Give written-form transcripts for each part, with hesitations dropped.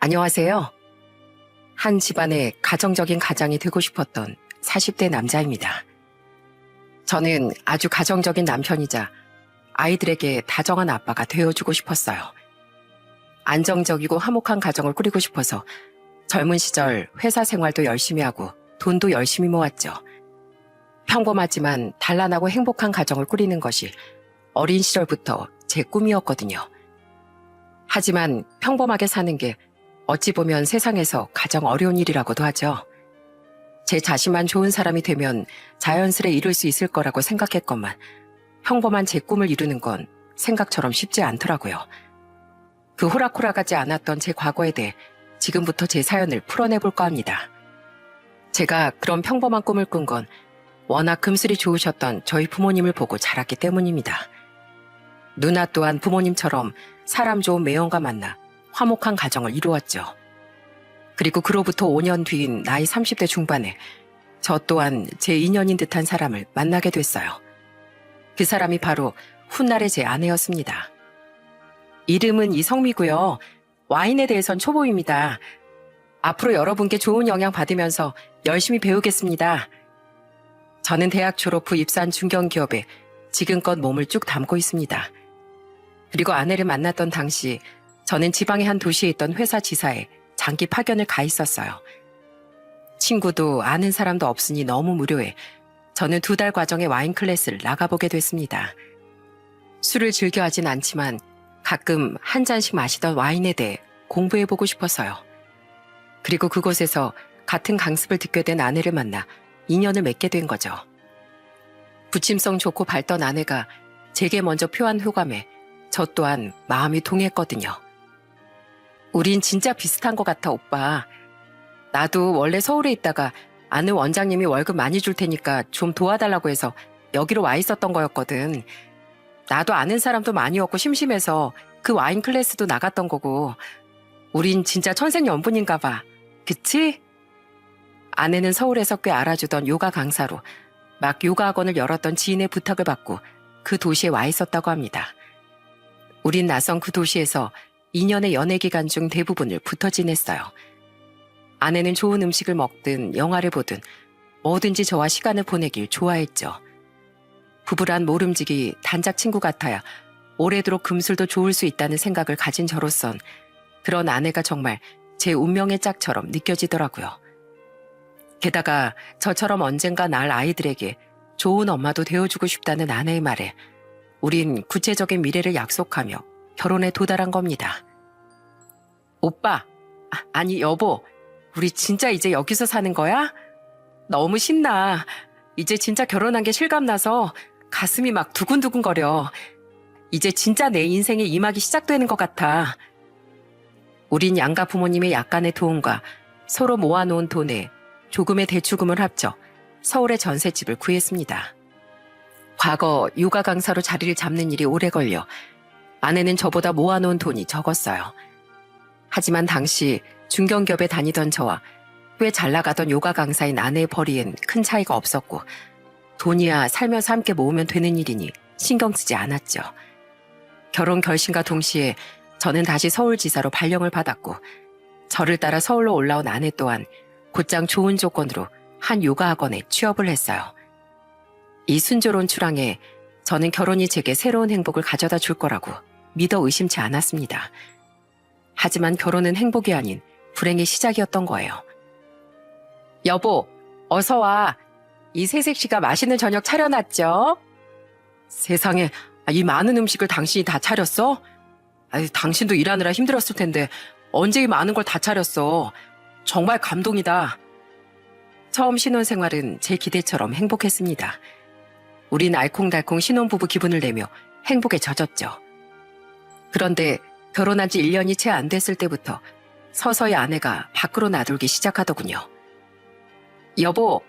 안녕하세요. 한 집안의 가정적인 가장이 되고 싶었던 40대 남자입니다. 저는 아주 가정적인 남편이자 아이들에게 다정한 아빠가 되어주고 싶었어요. 안정적이고 화목한 가정을 꾸리고 싶어서 젊은 시절 회사 생활도 열심히 하고 돈도 열심히 모았죠. 평범하지만 단란하고 행복한 가정을 꾸리는 것이 어린 시절부터 제 꿈이었거든요. 하지만 평범하게 사는 게 어찌 보면 세상에서 가장 어려운 일이라고도 하죠. 제 자신만 좋은 사람이 되면 자연스레 이룰 수 있을 거라고 생각했건만 평범한 제 꿈을 이루는 건 생각처럼 쉽지 않더라고요. 그 호락호락하지 않았던 제 과거에 대해 지금부터 제 사연을 풀어내볼까 합니다. 제가 그런 평범한 꿈을 꾼 건 워낙 금슬이 좋으셨던 저희 부모님을 보고 자랐기 때문입니다. 누나 또한 부모님처럼 사람 좋은 매형과 만나 화목한 가정을 이루었죠. 그리고 그로부터 5년 뒤인 나이 30대 중반에 저 또한 제 인연인 듯한 사람을 만나게 됐어요. 그 사람이 바로 훗날의 제 아내였습니다. 이름은 이성미고요. 와인에 대해선 초보입니다. 앞으로 여러분께 좋은 영향 받으면서 열심히 배우겠습니다. 저는 대학 졸업 후 입사한 중견기업에 지금껏 몸을 쭉 담고 있습니다. 그리고 아내를 만났던 당시 저는 지방의 한 도시에 있던 회사 지사에 장기 파견을 가 있었어요. 친구도 아는 사람도 없으니 너무 무료해 저는 2달 과정의 와인 클래스를 나가보게 됐습니다. 술을 즐겨 하진 않지만 가끔 한 잔씩 마시던 와인에 대해 공부해보고 싶어서요. 그리고 그곳에서 같은 강습을 듣게 된 아내를 만나 인연을 맺게 된 거죠. 부침성 좋고 밝던 아내가 제게 먼저 표한 호감에 저 또한 마음이 동했거든요. 우린 진짜 비슷한 것 같아, 오빠. 나도 원래 서울에 있다가 아는 원장님이 월급 많이 줄 테니까 좀 도와달라고 해서 여기로 와 있었던 거였거든. 나도 아는 사람도 많이 없고 심심해서 그 와인 클래스도 나갔던 거고. 우린 진짜 천생연분인가 봐. 그치? 아내는 서울에서 꽤 알아주던 요가 강사로 막 요가 학원을 열었던 지인의 부탁을 받고 그 도시에 와 있었다고 합니다. 우린 낯선 그 도시에서 2년의 연애 기간 중 대부분을 붙어 지냈어요. 아내는 좋은 음식을 먹든 영화를 보든 뭐든지 저와 시간을 보내길 좋아했죠. 부부란 모름지기 단짝 친구 같아야 오래도록 금술도 좋을 수 있다는 생각을 가진 저로선 그런 아내가 정말 제 운명의 짝처럼 느껴지더라고요. 게다가 저처럼 언젠가 낳을 아이들에게 좋은 엄마도 되어주고 싶다는 아내의 말에 우린 구체적인 미래를 약속하며 결혼에 도달한 겁니다. 오빠, 아니 여보, 우리 진짜 이제 여기서 사는 거야? 너무 신나. 이제 진짜 결혼한 게 실감나서 가슴이 막 두근두근거려. 이제 진짜 내 인생의 이막이 시작되는 것 같아. 우린 양가 부모님의 약간의 도움과 서로 모아놓은 돈에 조금의 대출금을 합쳐 서울의 전셋집을 구했습니다. 과거 요가 강사로 자리를 잡는 일이 오래 걸려 아내는 저보다 모아놓은 돈이 적었어요. 하지만 당시 중견기업에 다니던 저와 꽤 잘나가던 요가 강사인 아내의 벌이엔 큰 차이가 없었고 돈이야 살면서 함께 모으면 되는 일이니 신경 쓰지 않았죠. 결혼 결심과 동시에 저는 다시 서울지사로 발령을 받았고 저를 따라 서울로 올라온 아내 또한 곧장 좋은 조건으로 한 요가 학원에 취업을 했어요. 이 순조로운 출항에 저는 결혼이 제게 새로운 행복을 가져다 줄 거라고 믿어 의심치 않았습니다. 하지만 결혼은 행복이 아닌 불행의 시작이었던 거예요. 여보, 어서 와. 이 새색시가 맛있는 저녁 차려놨죠? 세상에, 이 많은 음식을 당신이 다 차렸어? 당신도 일하느라 힘들었을 텐데 언제 이 많은 걸 다 차렸어? 정말 감동이다. 처음 신혼생활은 제 기대처럼 행복했습니다. 우린 알콩달콩 신혼부부 기분을 내며 행복에 젖었죠. 그런데 결혼한 지 1년이 채 안 됐을 때부터 서서히 아내가 밖으로 나돌기 시작하더군요. 여보,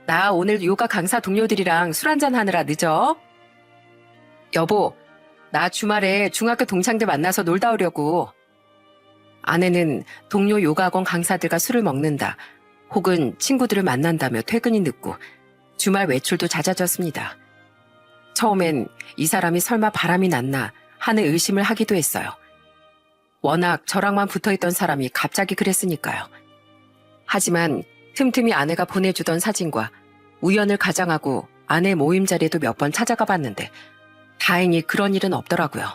나 오늘 요가 강사 동료들이랑 술 한잔 하느라 늦어. 여보, 나 주말에 중학교 동창들 만나서 놀다 오려고. 아내는 동료 요가학원 강사들과 술을 먹는다 혹은 친구들을 만난다며 퇴근이 늦고 주말 외출도 잦아졌습니다. 처음엔 이 사람이 설마 바람이 났나 하는 의심을 하기도 했어요. 워낙 저랑만 붙어있던 사람이 갑자기 그랬으니까요. 하지만 틈틈이 아내가 보내주던 사진과 우연을 가장하고 아내 모임 자리에도 몇 번 찾아가 봤는데 다행히 그런 일은 없더라고요.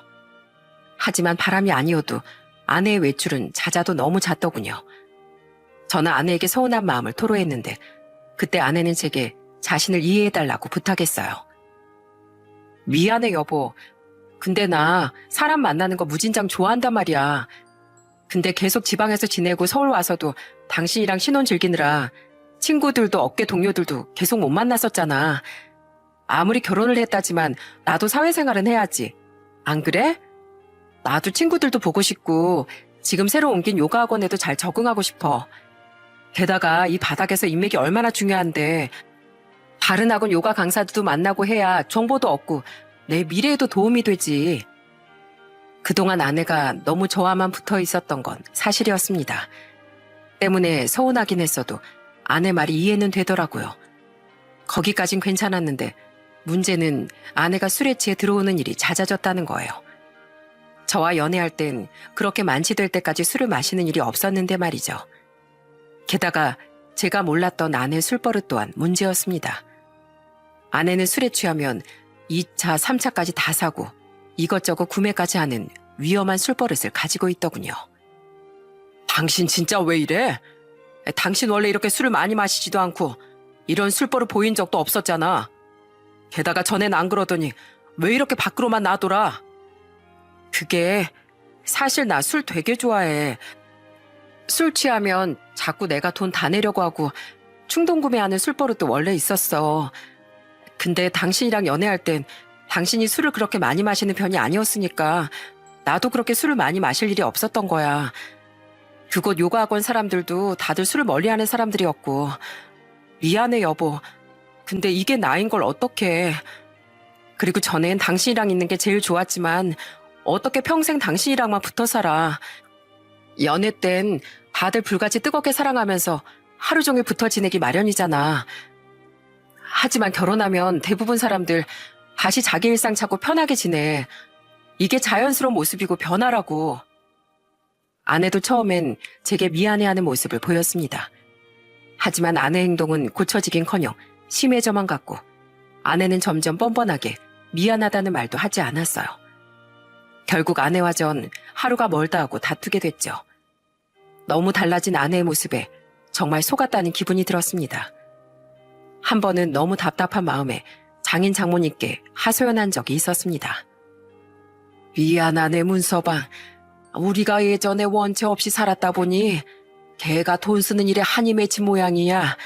하지만 바람이 아니어도 아내의 외출은 잦아도 너무 잦더군요. 저는 아내에게 서운한 마음을 토로했는데 그때 아내는 제게 자신을 이해해달라고 부탁했어요. 미안해 여보. 근데 나 사람 만나는 거 무진장 좋아한단 말이야. 근데 계속 지방에서 지내고 서울 와서도 당신이랑 신혼 즐기느라 친구들도 업계 동료들도 계속 못 만났었잖아. 아무리 결혼을 했다지만 나도 사회생활은 해야지. 안 그래? 나도 친구들도 보고 싶고 지금 새로 옮긴 요가 학원에도 잘 적응하고 싶어. 게다가 이 바닥에서 인맥이 얼마나 중요한데 다른 학원 요가 강사들도 만나고 해야 정보도 얻고 내 미래에도 도움이 되지. 그동안 아내가 너무 저와만 붙어 있었던 건 사실이었습니다. 때문에 서운하긴 했어도 아내 말이 이해는 되더라고요. 거기까진 괜찮았는데 문제는 아내가 술에 취해 들어오는 일이 잦아졌다는 거예요. 저와 연애할 땐 그렇게 만취될 때까지 술을 마시는 일이 없었는데 말이죠. 게다가 제가 몰랐던 아내의 술버릇 또한 문제였습니다. 아내는 술에 취하면 2차, 3차까지 다 사고 이것저것 구매까지 하는 위험한 술버릇을 가지고 있더군요. 당신 진짜 왜 이래? 당신 원래 이렇게 술을 많이 마시지도 않고 이런 술버릇 보인 적도 없었잖아. 게다가 전엔 안 그러더니 왜 이렇게 밖으로만 나돌아? 그게 사실 나 술 되게 좋아해. 술 취하면 자꾸 내가 돈 다 내려고 하고 충동 구매하는 술버릇도 원래 있었어. 근데 당신이랑 연애할 땐 당신이 술을 그렇게 많이 마시는 편이 아니었으니까 나도 그렇게 술을 많이 마실 일이 없었던 거야. 그곳 요가학원 사람들도 다들 술을 멀리하는 사람들이었고. 미안해 여보. 근데 이게 나인 걸 어떡해. 그리고 전엔 당신이랑 있는 게 제일 좋았지만 어떻게 평생 당신이랑만 붙어 살아. 연애 땐 다들 불같이 뜨겁게 사랑하면서 하루 종일 붙어 지내기 마련이잖아. 하지만 결혼하면 대부분 사람들 다시 자기 일상 찾고 편하게 지내. 이게 자연스러운 모습이고 변화라고. 아내도 처음엔 제게 미안해하는 모습을 보였습니다. 하지만 아내 행동은 고쳐지긴커녕 심해져만 갔고 아내는 점점 뻔뻔하게 미안하다는 말도 하지 않았어요. 결국 아내와 전 하루가 멀다 하고 다투게 됐죠. 너무 달라진 아내의 모습에 정말 속았다는 기분이 들었습니다. 한 번은 너무 답답한 마음에 장인 장모님께 하소연한 적이 있었습니다. 미안하네 문서방. 우리가 예전에 원체 없이 살았다 보니 걔가 돈 쓰는 일에 한이 맺힌 모양이야.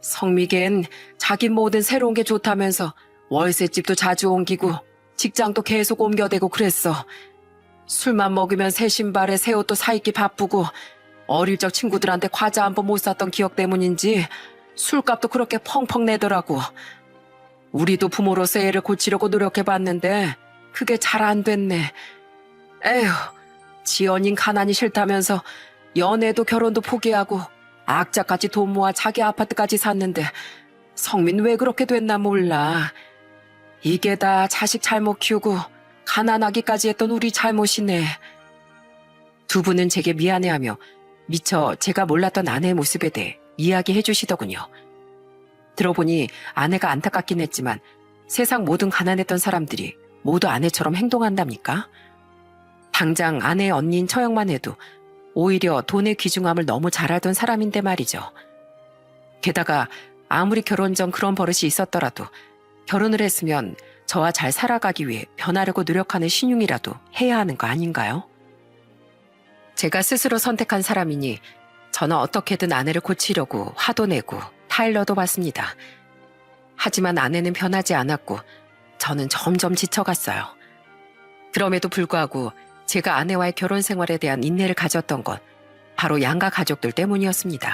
성미겐 자기 뭐든 새로운 게 좋다면서 월세집도 자주 옮기고 직장도 계속 옮겨대고 그랬어. 술만 먹으면 새 신발에 새 옷도 사입기 바쁘고 어릴 적 친구들한테 과자 한 번 못 샀던 기억 때문인지 술값도 그렇게 펑펑 내더라고. 우리도 부모로서 애를 고치려고 노력해봤는데 그게 잘 안 됐네. 에휴, 지연인 가난이 싫다면서 연애도 결혼도 포기하고 악자까지 돈 모아 자기 아파트까지 샀는데 성민 왜 그렇게 됐나 몰라. 이게 다 자식 잘못 키우고 가난하기까지 했던 우리 잘못이네. 두 분은 제게 미안해하며 미처 제가 몰랐던 아내의 모습에 대해 이야기해 주시더군요. 들어보니 아내가 안타깝긴 했지만 세상 모든 가난했던 사람들이 모두 아내처럼 행동한답니까? 당장 아내의 언니인 처형만 해도 오히려 돈의 귀중함을 너무 잘 알던 사람인데 말이죠. 게다가 아무리 결혼 전 그런 버릇이 있었더라도 결혼을 했으면 저와 잘 살아가기 위해 변하려고 노력하는 신용이라도 해야 하는 거 아닌가요? 제가 스스로 선택한 사람이니 저는 어떻게든 아내를 고치려고 화도 내고 타일러도 봤습니다. 하지만 아내는 변하지 않았고 저는 점점 지쳐갔어요. 그럼에도 불구하고 제가 아내와의 결혼 생활에 대한 인내를 가졌던 건 바로 양가 가족들 때문이었습니다.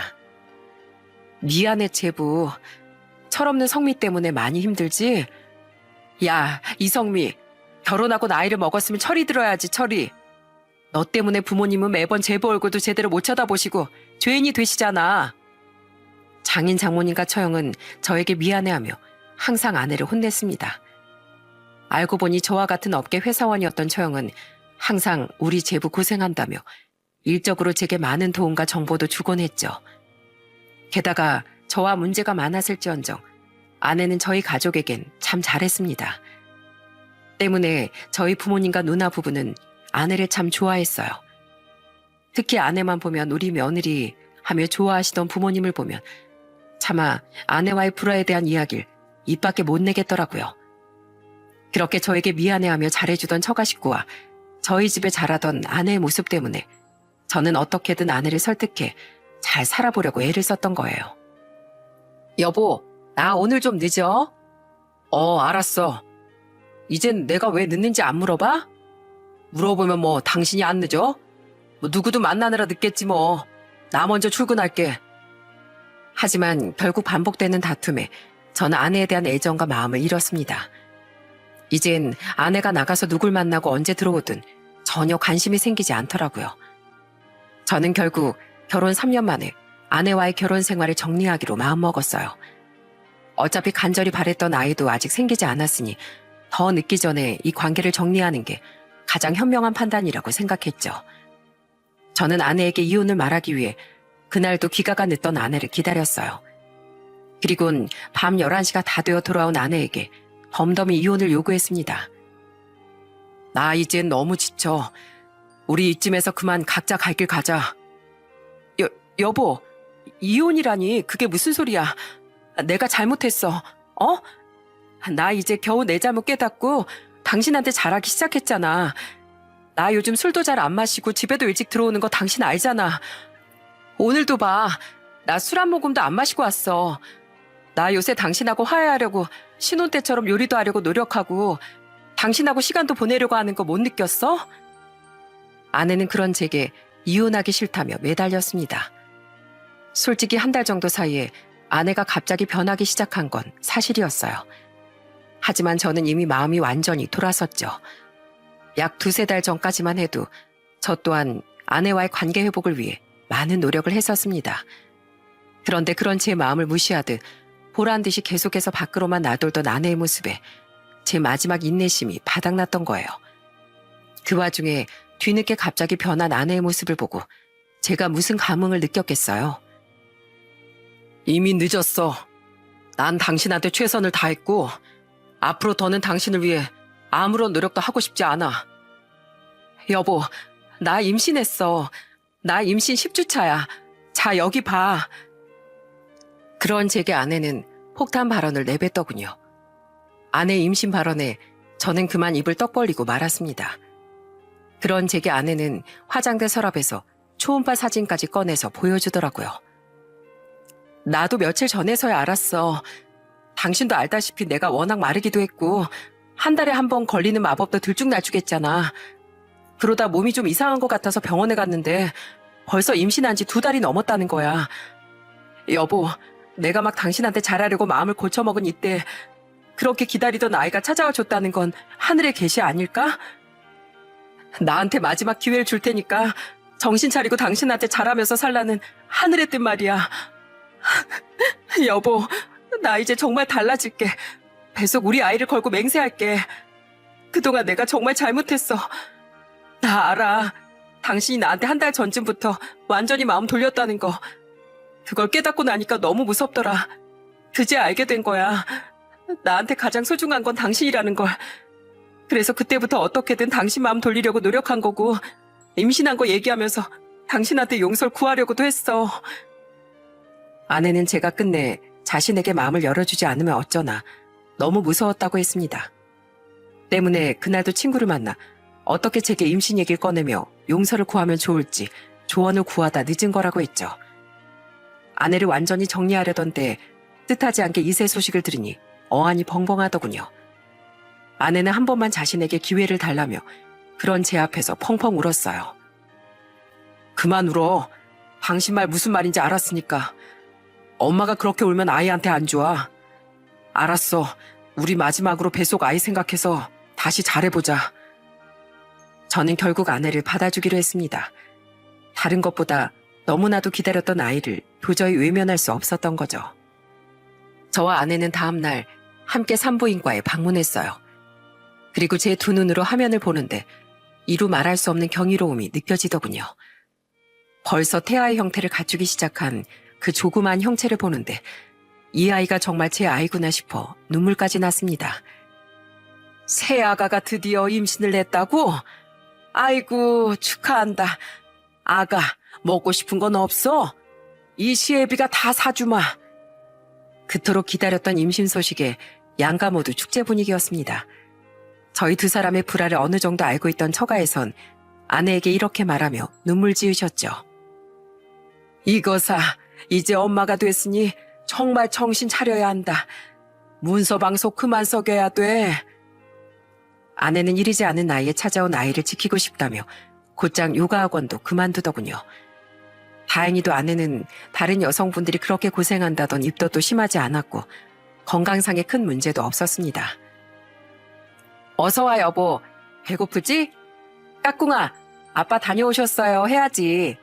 미안해 제부. 철없는 성미 때문에 많이 힘들지? 야, 이성미. 결혼하고 나이를 먹었으면 철이 들어야지, 철이. 너 때문에 부모님은 매번 제부 얼굴도 제대로 못 쳐다보시고 죄인이 되시잖아. 장인 장모님과 처형은 저에게 미안해하며 항상 아내를 혼냈습니다. 알고 보니 저와 같은 업계 회사원이었던 처형은 항상 우리 제부 고생한다며 일적으로 제게 많은 도움과 정보도 주곤 했죠. 게다가 저와 문제가 많았을지언정 아내는 저희 가족에겐 참 잘했습니다. 때문에 저희 부모님과 누나 부부는 아내를 참 좋아했어요. 특히 아내만 보면 우리 며느리 하며 좋아하시던 부모님을 보면 차마 아내와의 불화에 대한 이야기를 입 밖에 못 내겠더라고요. 그렇게 저에게 미안해하며 잘해주던 처가 식구와 저희 집에 자라던 아내의 모습 때문에 저는 어떻게든 아내를 설득해 잘 살아보려고 애를 썼던 거예요. 여보, 나 오늘 좀 늦어? 알았어. 이젠 내가 왜 늦는지 안 물어봐? 물어보면 뭐 당신이 안 늦어? 뭐 누구도 만나느라 늦겠지 뭐. 나 먼저 출근할게. 하지만 결국 반복되는 다툼에 저는 아내에 대한 애정과 마음을 잃었습니다. 이젠 아내가 나가서 누굴 만나고 언제 들어오든 전혀 관심이 생기지 않더라고요. 저는 결국 결혼 3년 만에 아내와의 결혼 생활을 정리하기로 마음먹었어요. 어차피 간절히 바랬던 아이도 아직 생기지 않았으니 더 늦기 전에 이 관계를 정리하는 게 가장 현명한 판단이라고 생각했죠. 저는 아내에게 이혼을 말하기 위해 그날도 귀가가 늦던 아내를 기다렸어요. 그리곤 밤 11시가 다 되어 돌아온 아내에게 덤덤히 이혼을 요구했습니다. 나 이젠 너무 지쳐. 우리 이쯤에서 그만 각자 갈 길 가자. 여보, 이혼이라니 그게 무슨 소리야. 내가 잘못했어. 나 이제 겨우 내 잘못 깨닫고 당신한테 잘하기 시작했잖아. 나 요즘 술도 잘 안 마시고 집에도 일찍 들어오는 거 당신 알잖아. 오늘도 봐. 나 술 한 모금도 안 마시고 왔어. 나 요새 당신하고 화해하려고 신혼 때처럼 요리도 하려고 노력하고 당신하고 시간도 보내려고 하는 거 못 느꼈어? 아내는 그런 제게 이혼하기 싫다며 매달렸습니다. 솔직히 한 달 정도 사이에 아내가 갑자기 변하기 시작한 건 사실이었어요. 하지만 저는 이미 마음이 완전히 돌아섰죠. 약 2-3달 전까지만 해도 저 또한 아내와의 관계 회복을 위해 많은 노력을 했었습니다. 그런데 그런 제 마음을 무시하듯 보란 듯이 계속해서 밖으로만 나돌던 아내의 모습에 제 마지막 인내심이 바닥났던 거예요. 그 와중에 뒤늦게 갑자기 변한 아내의 모습을 보고 제가 무슨 감흥을 느꼈겠어요. 이미 늦었어. 난 당신한테 최선을 다했고 앞으로 더는 당신을 위해 아무런 노력도 하고 싶지 않아. 여보, 나 임신했어. 나 임신 10주차야. 자, 여기 봐. 그런 제게 아내는 폭탄 발언을 내뱉더군요. 아내의 임신 발언에 저는 그만 입을 떡 벌리고 말았습니다. 그런 제게 아내는 화장대 서랍에서 초음파 사진까지 꺼내서 보여주더라고요. 나도 며칠 전에서야 알았어. 당신도 알다시피 내가 워낙 마르기도 했고 한 달에 한 번 걸리는 마법도 들쭉날쭉했잖아. 그러다 몸이 좀 이상한 것 같아서 병원에 갔는데 벌써 임신한 지 2달이 넘었다는 거야. 여보, 내가 막 당신한테 잘하려고 마음을 고쳐먹은 이때 그렇게 기다리던 아이가 찾아와 줬다는 건 하늘의 계시 아닐까? 나한테 마지막 기회를 줄 테니까 정신 차리고 당신한테 잘하면서 살라는 하늘의 뜻 말이야. 여보, 나 이제 정말 달라질게. 계속 우리 아이를 걸고 맹세할게. 그동안 내가 정말 잘못했어. 나 알아. 당신이 나한테 한 달 전쯤부터 완전히 마음 돌렸다는 거. 그걸 깨닫고 나니까 너무 무섭더라. 그제 알게 된 거야. 나한테 가장 소중한 건 당신이라는 걸. 그래서 그때부터 어떻게든 당신 마음 돌리려고 노력한 거고 임신한 거 얘기하면서 당신한테 용서를 구하려고도 했어. 아내는 제가 끝내 자신에게 마음을 열어주지 않으면 어쩌나 너무 무서웠다고 했습니다. 때문에 그날도 친구를 만나 어떻게 제게 임신 얘기를 꺼내며 용서를 구하면 좋을지 조언을 구하다 늦은 거라고 했죠. 아내를 완전히 정리하려던 때 뜻하지 않게 이세 소식을 들으니 어안이 벙벙하더군요. 아내는 한 번만 자신에게 기회를 달라며 그런 제 앞에서 펑펑 울었어요. 그만 울어. 당신 말 무슨 말인지 알았으니까. 엄마가 그렇게 울면 아이한테 안 좋아. 알았어. 우리 마지막으로 뱃속 아이 생각해서 다시 잘해보자. 저는 결국 아내를 받아주기로 했습니다. 다른 것보다 너무나도 기다렸던 아이를 도저히 외면할 수 없었던 거죠. 저와 아내는 다음 날 함께 산부인과에 방문했어요. 그리고 제 두 눈으로 화면을 보는데 이루 말할 수 없는 경이로움이 느껴지더군요. 벌써 태아의 형태를 갖추기 시작한 그 조그만 형체를 보는데 이 아이가 정말 제 아이구나 싶어 눈물까지 났습니다. 새 아가가 드디어 임신을 했다고? 아이고, 축하한다. 아가, 먹고 싶은 건 없어? 이 시애비가 다 사주마. 그토록 기다렸던 임신 소식에 양가 모두 축제 분위기였습니다. 저희 두 사람의 불화를 어느 정도 알고 있던 처가에선 아내에게 이렇게 말하며 눈물 지으셨죠. 이거사, 이제 엄마가 됐으니 정말 정신 차려야 한다. 문서방송 그만 썩여야 돼. 아내는 이르지 않은 나이에 찾아온 아이를 지키고 싶다며 곧장 요가학원도 그만두더군요. 다행히도 아내는 다른 여성분들이 그렇게 고생한다던 입덧도 심하지 않았고 건강상의 큰 문제도 없었습니다. 어서와 여보. 배고프지? 까꿍아, 아빠 다녀오셨어요 해야지.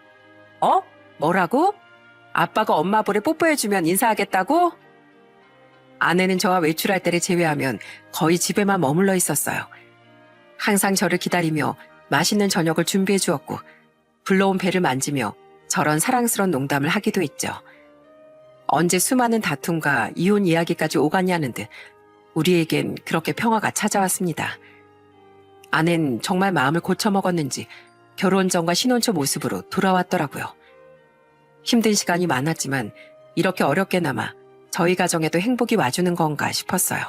어? 뭐라고? 아빠가 엄마 볼에 뽀뽀해주면 인사하겠다고? 아내는 저와 외출할 때를 제외하면 거의 집에만 머물러 있었어요. 항상 저를 기다리며 맛있는 저녁을 준비해 주었고 불러온 배를 만지며 저런 사랑스러운 농담을 하기도 했죠. 언제 수많은 다툼과 이혼 이야기까지 오가냐는 듯 우리에겐 그렇게 평화가 찾아왔습니다. 아낸 정말 마음을 고쳐먹었는지 결혼 전과 신혼초 모습으로 돌아왔더라고요. 힘든 시간이 많았지만 이렇게 어렵게나마 저희 가정에도 행복이 와주는 건가 싶었어요.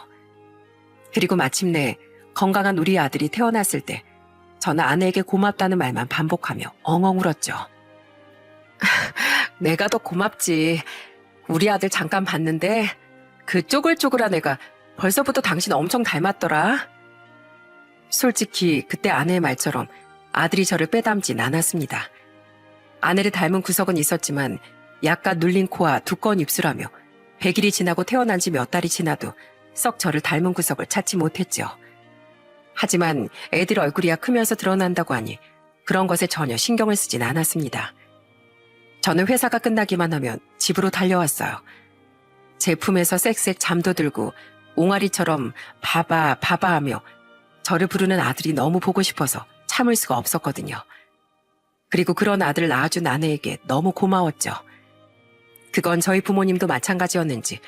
그리고 마침내 건강한 우리 아들이 태어났을 때 저는 아내에게 고맙다는 말만 반복하며 엉엉 울었죠. 내가 더 고맙지. 우리 아들 잠깐 봤는데 그 쪼글쪼글한 애가 벌써부터 당신 엄청 닮았더라. 솔직히 그때 아내의 말처럼 아들이 저를 빼닮진 않았습니다. 아내를 닮은 구석은 있었지만 약간 눌린 코와 두꺼운 입술하며 100일이 지나고 태어난 지 몇 달이 지나도 썩 저를 닮은 구석을 찾지 못했죠. 하지만 애들 얼굴이야 크면서 드러난다고 하니 그런 것에 전혀 신경을 쓰진 않았습니다. 저는 회사가 끝나기만 하면 집으로 달려왔어요. 제품에서 쌕쌕 잠도 들고 옹알이처럼 바바 하며 저를 부르는 아들이 너무 보고 싶어서 참을 수가 없었거든요. 그리고 그런 아들을 낳아준 아내에게 너무 고마웠죠. 그건 저희 부모님도 마찬가지였는지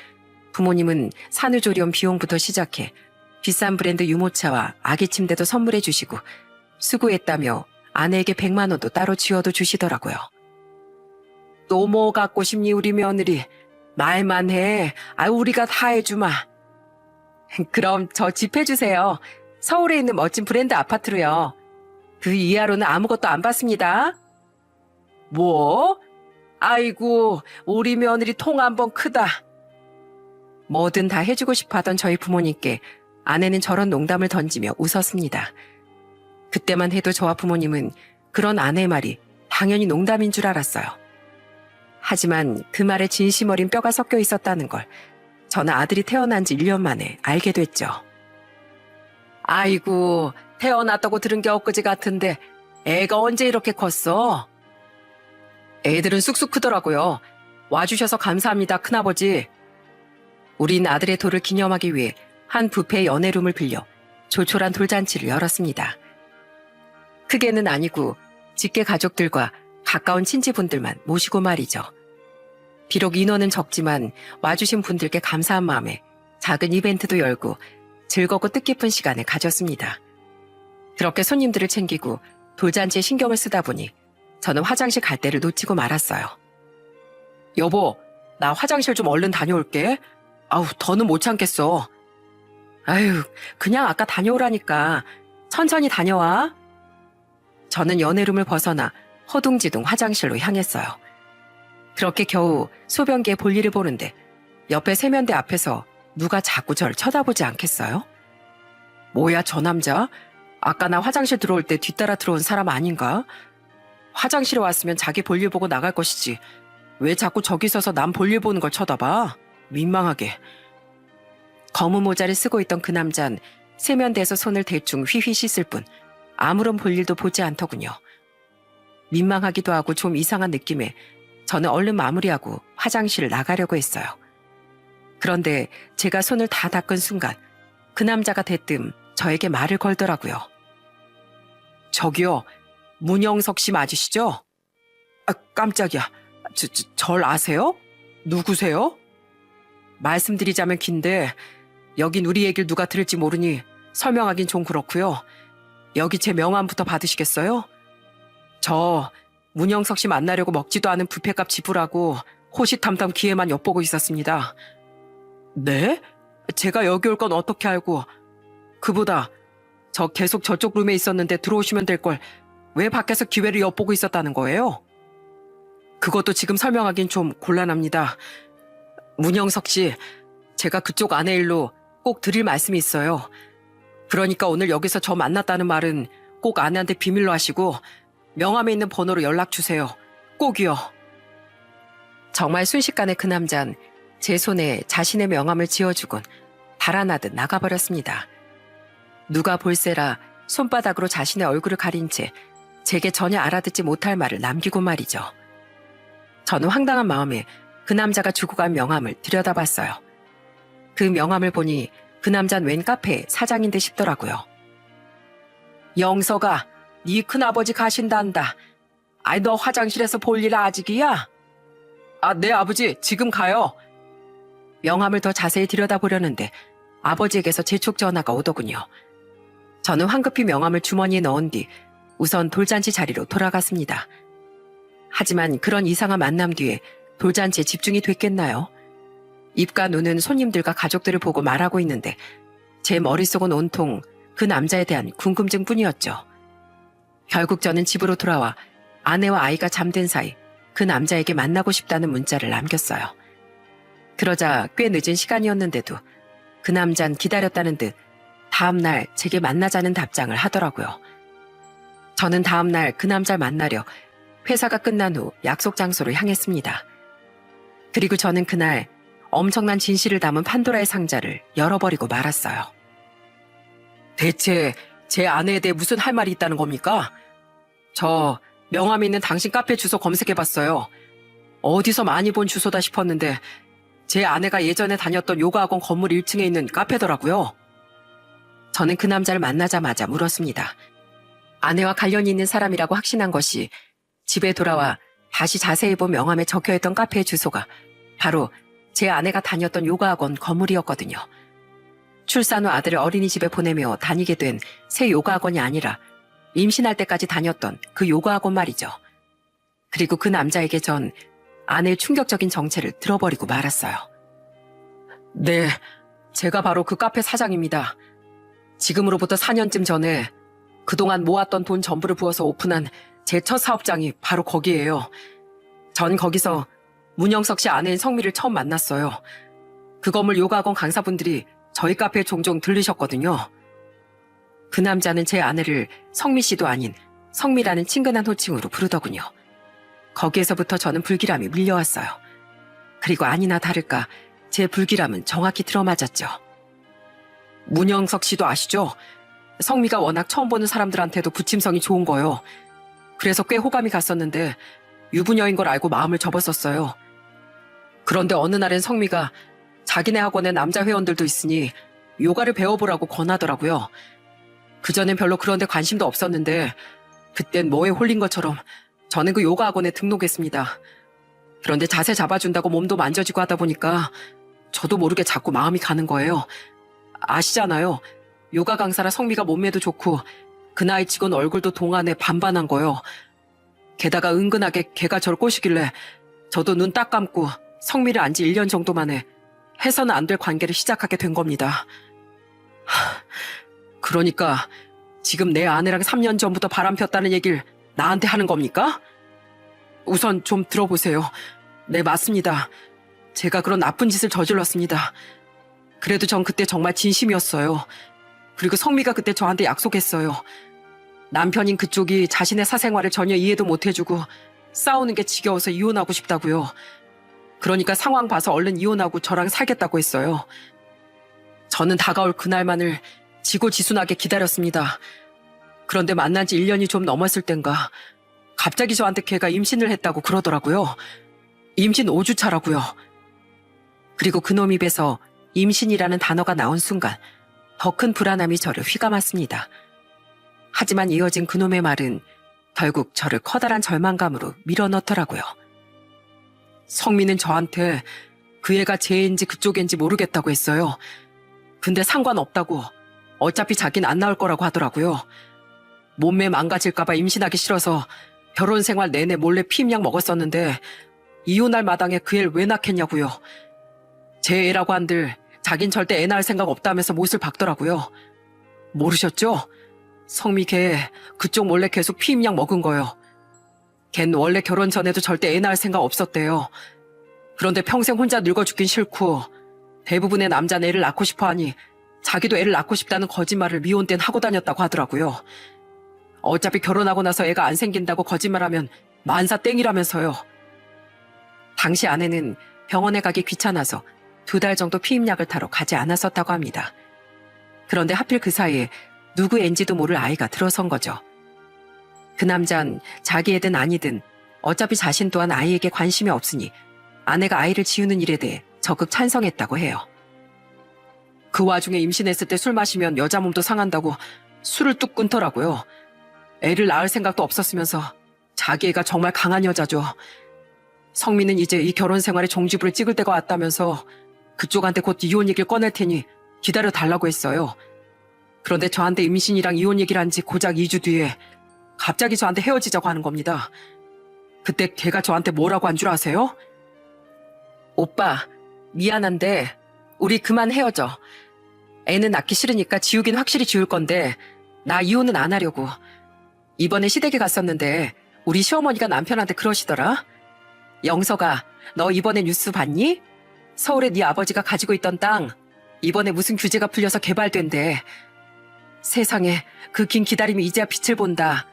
부모님은 산후조리원 비용부터 시작해 비싼 브랜드 유모차와 아기 침대도 선물해 주시고 수고했다며 아내에게 100만 원도 따로 쥐어도 주시더라고요. 또 뭐 갖고 싶니 우리 며느리. 말만 해. 우리가 다 해주마. 그럼 저 집 해주세요. 서울에 있는 멋진 브랜드 아파트로요. 그 이하로는 아무것도 안 받습니다. 뭐? 아이고, 우리 며느리 통 한번 크다. 뭐든 다 해주고 싶어 하던 저희 부모님께 아내는 저런 농담을 던지며 웃었습니다. 그때만 해도 저와 부모님은 그런 아내의 말이 당연히 농담인 줄 알았어요. 하지만 그 말에 진심 어린 뼈가 섞여 있었다는 걸 저는 아들이 태어난 지 1년 만에 알게 됐죠. 아이고, 태어났다고 들은 게 엊그제 같은데 애가 언제 이렇게 컸어? 애들은 쑥쑥 크더라고요. 와주셔서 감사합니다, 큰아버지. 우린 아들의 돌을 기념하기 위해 한 뷔페의 연회룸을 빌려 조촐한 돌잔치를 열었습니다. 크게는 아니고 직계 가족들과 가까운 친지분들만 모시고 말이죠. 비록 인원은 적지만 와주신 분들께 감사한 마음에 작은 이벤트도 열고 즐겁고 뜻깊은 시간을 가졌습니다. 그렇게 손님들을 챙기고 돌잔치에 신경을 쓰다 보니 저는 화장실 갈 때를 놓치고 말았어요. 여보, 나 화장실 좀 얼른 다녀올게. 더는 못 참겠어. 그냥 아까 다녀오라니까. 천천히 다녀와. 저는 연회룸을 벗어나 허둥지둥 화장실로 향했어요. 그렇게 겨우 소변기에 볼일을 보는데 옆에 세면대 앞에서 누가 자꾸 절 쳐다보지 않겠어요? 뭐야 저 남자? 아까 나 화장실 들어올 때 뒤따라 들어온 사람 아닌가? 화장실에 왔으면 자기 볼일 보고 나갈 것이지. 왜 자꾸 저기 서서 남 볼일 보는 걸 쳐다봐? 민망하게. 검은 모자를 쓰고 있던 그 남잔 세면대에서 손을 대충 휘휘 씻을 뿐 아무런 볼일도 보지 않더군요. 민망하기도 하고 좀 이상한 느낌에 저는 얼른 마무리하고 화장실을 나가려고 했어요. 그런데 제가 손을 다 닦은 순간 그 남자가 대뜸 저에게 말을 걸더라고요. 저기요, 문영석 씨 맞으시죠? 아, 깜짝이야. 절 아세요? 누구세요? 말씀드리자면 긴데 여긴 우리 얘기를 누가 들을지 모르니 설명하긴 좀 그렇고요. 여기 제 명함부터 받으시겠어요? 저 문영석 씨 만나려고 먹지도 않은 뷔페값 지불하고 호시탐탐 기회만 엿보고 있었습니다. 네? 제가 여기 올 건 어떻게 알고? 그보다 저 계속 저쪽 룸에 있었는데 들어오시면 될 걸 왜 밖에서 기회를 엿보고 있었다는 거예요? 그것도 지금 설명하긴 좀 곤란합니다. 문영석 씨, 제가 그쪽 아내 일로 꼭 드릴 말씀이 있어요. 그러니까 오늘 여기서 저 만났다는 말은 꼭 아내한테 비밀로 하시고 명함에 있는 번호로 연락 주세요. 꼭이요. 정말 순식간에 그 남잔 제 손에 자신의 명함을 지어주곤 달아나듯 나가버렸습니다. 누가 볼세라 손바닥으로 자신의 얼굴을 가린 채 제게 전혀 알아듣지 못할 말을 남기고 말이죠. 저는 황당한 마음에 그 남자가 주고 간 명함을 들여다봤어요. 그 명함을 보니 그 남자는 웬 카페 사장인 듯 싶더라고요. 영서가 네 큰아버지 가신단다. 아이 너 화장실에서 볼 일 아직이야? 아, 네 아버지 지금 가요. 명함을 더 자세히 들여다보려는데 아버지에게서 재촉 전화가 오더군요. 저는 황급히 명함을 주머니에 넣은 뒤 우선 돌잔치 자리로 돌아갔습니다. 하지만 그런 이상한 만남 뒤에 돌잔치에 집중이 됐겠나요? 입과 눈은 손님들과 가족들을 보고 말하고 있는데 제 머릿속은 온통 그 남자에 대한 궁금증뿐이었죠. 결국 저는 집으로 돌아와 아내와 아이가 잠든 사이 그 남자에게 만나고 싶다는 문자를 남겼어요. 그러자 꽤 늦은 시간이었는데도 그 남잔 기다렸다는 듯 다음날 제게 만나자는 답장을 하더라고요. 저는 다음날 그 남자를 만나려 회사가 끝난 후 약속 장소로 향했습니다. 그리고 저는 그날 엄청난 진실을 담은 판도라의 상자를 열어버리고 말았어요. 대체 제 아내에 대해 무슨 할 말이 있다는 겁니까? 저 명함에 있는 당신 카페 주소 검색해봤어요. 어디서 많이 본 주소다 싶었는데 제 아내가 예전에 다녔던 요가학원 건물 1층에 있는 카페더라고요. 저는 그 남자를 만나자마자 물었습니다. 아내와 관련이 있는 사람이라고 확신한 것이 집에 돌아와 다시 자세히 본 명함에 적혀있던 카페의 주소가 바로 제 아내가 다녔던 요가학원 건물이었거든요. 출산 후 아들을 어린이집에 보내며 다니게 된 새 요가학원이 아니라 임신할 때까지 다녔던 그 요가학원 말이죠. 그리고 그 남자에게 전 아내의 충격적인 정체를 들어버리고 말았어요. 네, 제가 바로 그 카페 사장입니다. 지금으로부터 4년쯤 전에 그동안 모았던 돈 전부를 부어서 오픈한 제 첫 사업장이 바로 거기예요. 전 거기서 문영석 씨 아내인 성미를 처음 만났어요. 그 건물 요가학원 강사분들이 저희 카페에 종종 들르셨거든요. 그 남자는 제 아내를 성미 씨도 아닌 성미라는 친근한 호칭으로 부르더군요. 거기에서부터 저는 불길함이 밀려왔어요. 그리고 아니나 다를까 제 불길함은 정확히 들어맞았죠. 문영석 씨도 아시죠? 성미가 워낙 처음 보는 사람들한테도 부침성이 좋은 거요. 그래서 꽤 호감이 갔었는데 유부녀인 걸 알고 마음을 접었었어요. 그런데 어느 날엔 성미가 자기네 학원에 남자 회원들도 있으니 요가를 배워보라고 권하더라고요. 그전엔 별로 그런 데 관심도 없었는데 그땐 뭐에 홀린 것처럼 저는 그 요가 학원에 등록했습니다. 그런데 자세 잡아준다고 몸도 만져지고 하다 보니까 저도 모르게 자꾸 마음이 가는 거예요. 아시잖아요. 요가 강사라 성미가 몸매도 좋고 그 나이 치곤 얼굴도 동안에 반반한 거요. 게다가 은근하게 걔가 저를 꼬시길래 저도 눈 딱 감고 성미를 안 지 1년 정도 만에 해서는 안 될 관계를 시작하게 된 겁니다. 그러니까 지금 내 아내랑 3년 전부터 바람 폈다는 얘기를 나한테 하는 겁니까? 우선 좀 들어보세요. 네, 맞습니다. 제가 그런 나쁜 짓을 저질렀습니다. 그래도 전 그때 정말 진심이었어요. 그리고 성미가 그때 저한테 약속했어요. 남편인 그쪽이 자신의 사생활을 전혀 이해도 못 해주고 싸우는 게 지겨워서 이혼하고 싶다고요. 그러니까 상황 봐서 얼른 이혼하고 저랑 살겠다고 했어요. 저는 다가올 그날만을 지고지순하게 기다렸습니다. 그런데 만난 지 1년이 좀 넘었을 땐가 갑자기 저한테 걔가 임신을 했다고 그러더라고요. 임신 5주차라고요. 그리고 그놈 입에서 임신이라는 단어가 나온 순간 더 큰 불안함이 저를 휘감았습니다. 하지만 이어진 그놈의 말은 결국 저를 커다란 절망감으로 밀어넣더라고요. 성민은 저한테 그 애가 쟤인지 그쪽인지 모르겠다고 했어요. 근데 상관없다고. 어차피 자긴 안 나올 거라고 하더라고요. 몸매 망가질까봐 임신하기 싫어서 결혼 생활 내내 몰래 피임약 먹었었는데 이혼할 마당에 그 애를 왜 낳겠냐고요. 제 애라고 한들 자긴 절대 애 낳을 생각 없다면서 못을 박더라고요. 모르셨죠? 성미 걔 그쪽 몰래 계속 피임약 먹은 거요. 걘 원래 결혼 전에도 절대 애 낳을 생각 없었대요. 그런데 평생 혼자 늙어 죽긴 싫고 대부분의 남자는 애를 낳고 싶어 하니 자기도 애를 낳고 싶다는 거짓말을 미혼 땐 하고 다녔다고 하더라고요. 어차피 결혼하고 나서 애가 안 생긴다고 거짓말하면 만사 땡이라면서요. 당시 아내는 병원에 가기 귀찮아서 2달 정도 피임약을 타러 가지 않았었다고 합니다. 그런데 하필 그 사이에 누구 앤지도 모를 아이가 들어선 거죠. 그 남잔 자기 애든 아니든 어차피 자신 또한 아이에게 관심이 없으니 아내가 아이를 지우는 일에 대해 적극 찬성했다고 해요. 그 와중에 임신했을 때 술 마시면 여자 몸도 상한다고 술을 뚝 끊더라고요. 애를 낳을 생각도 없었으면서 자기 애가 정말 강한 여자죠. 성민은 이제 이 결혼 생활에 종지부를 찍을 때가 왔다면서 그쪽한테 곧 이혼 얘기를 꺼낼 테니 기다려달라고 했어요. 그런데 저한테 임신이랑 이혼 얘기를 한 지 고작 2주 뒤에 갑자기 저한테 헤어지자고 하는 겁니다. 그때 걔가 저한테 뭐라고 한 줄 아세요? 오빠, 미안한데 우리 그만 헤어져. 애는 낳기 싫으니까 지우긴 확실히 지울 건데 나 이혼은 안 하려고. 이번에 시댁에 갔었는데 우리 시어머니가 남편한테 그러시더라. 영서가 너 이번에 뉴스 봤니? 서울에 네 아버지가 가지고 있던 땅 이번에 무슨 규제가 풀려서 개발된대. 세상에 그 긴 기다림이 이제야 빛을 본다.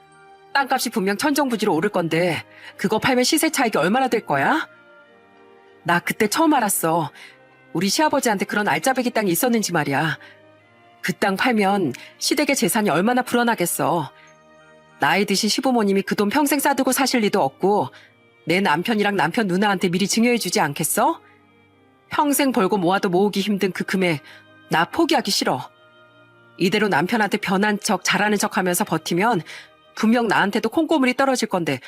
땅값이 분명 천정부지로 오를 건데 그거 팔면 시세 차익이 얼마나 될 거야? 나 그때 처음 알았어. 우리 시아버지한테 그런 알짜배기 땅이 있었는지 말이야. 그 땅 팔면 시댁의 재산이 얼마나 불어나겠어. 나이 드신 시부모님이 그 돈 평생 싸들고 사실 리도 없고 내 남편이랑 남편 누나한테 미리 증여해주지 않겠어? 평생 벌고 모아도 모으기 힘든 그 금액 나 포기하기 싫어. 이대로 남편한테 변한 척 잘하는 척 하면서 버티면 분명 나한테도 콩고물이 떨어질 건데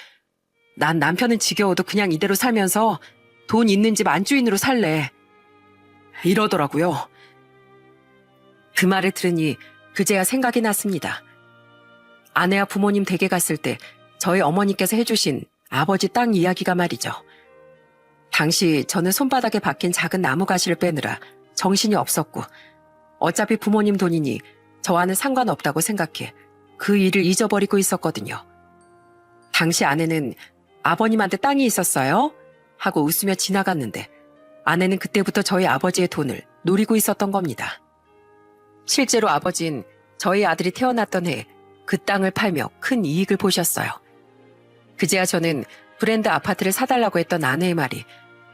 난 남편은 지겨워도 그냥 이대로 살면서 돈 있는 집 안주인으로 살래. 이러더라고요. 그 말을 들으니 그제야 생각이 났습니다. 아내와 부모님 댁에 갔을 때 저희 어머니께서 해주신 아버지 땅 이야기가 말이죠. 당시 저는 손바닥에 박힌 작은 나무가시를 빼느라 정신이 없었고 어차피 부모님 돈이니 저와는 상관없다고 생각해 그 일을 잊어버리고 있었거든요. 당시 아내는 아버님한테 땅이 있었어요? 하고 웃으며 지나갔는데 아내는 그때부터 저희 아버지의 돈을 노리고 있었던 겁니다. 실제로 아버진 저희 아들이 태어났던 해 그 땅을 팔며 큰 이익을 보셨어요. 그제야 저는 브랜드 아파트를 사달라고 했던 아내의 말이